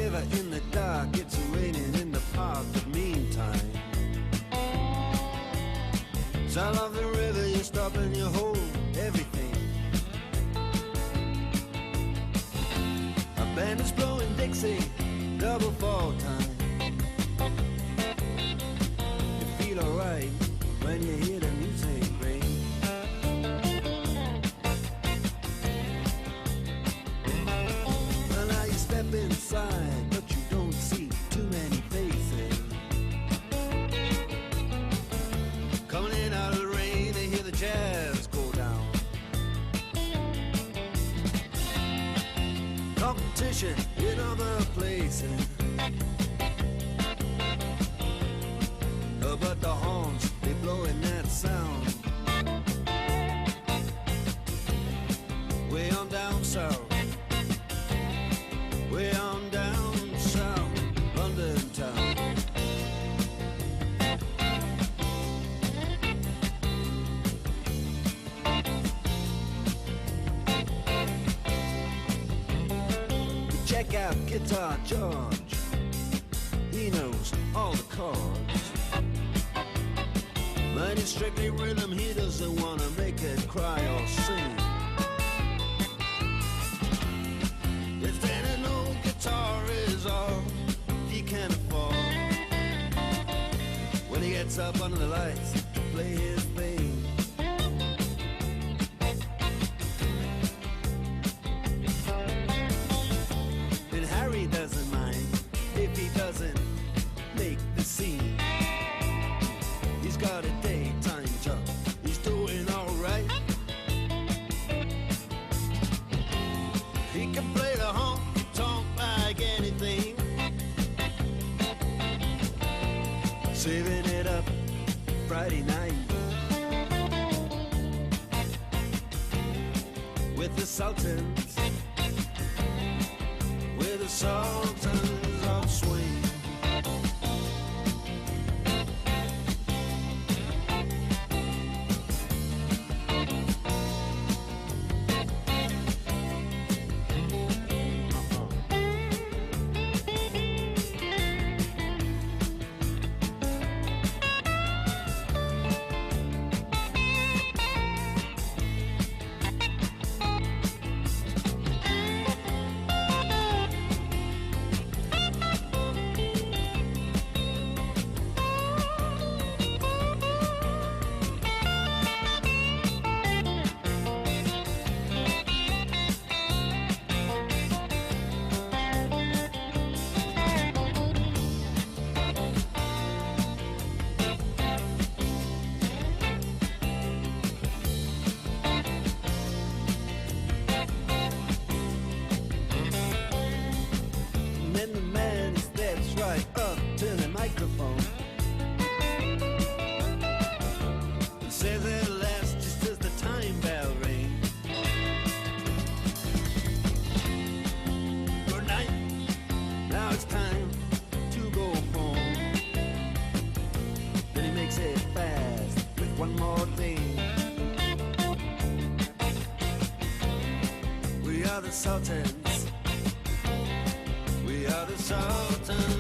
shiver in the dark, it's raining in the park, but meantime, sound of the river, you stop and you hold everything. A band is blowing Dixie, double fall time. You feel alright when you hear the music ring. Well, now you step inside, but you don't see too many faces. Coming in out of the rain, they hear the jazz go down. Competition in other places, but the horns, they blowing that sound. Way on down south, way on down south, London town. Check out Guitar George, he knows all the chords. But it's strictly rhythm, he doesn't wanna make it cry or sing. If then an old guitar is all he can afford, when he gets up under the lights to play his thing. And Harry doesn't mind if he doesn't make the scene. He's got a daytime job, he's doing alright. He can play the honky-tonk like anything, saving it up Friday night with the Sultans, with the Sultans of Swing. Says it'll last just as the time bell rings. Good night, now it's time to go home. Then he makes it fast with one more thing. We are the Sultans, we are the Sultans.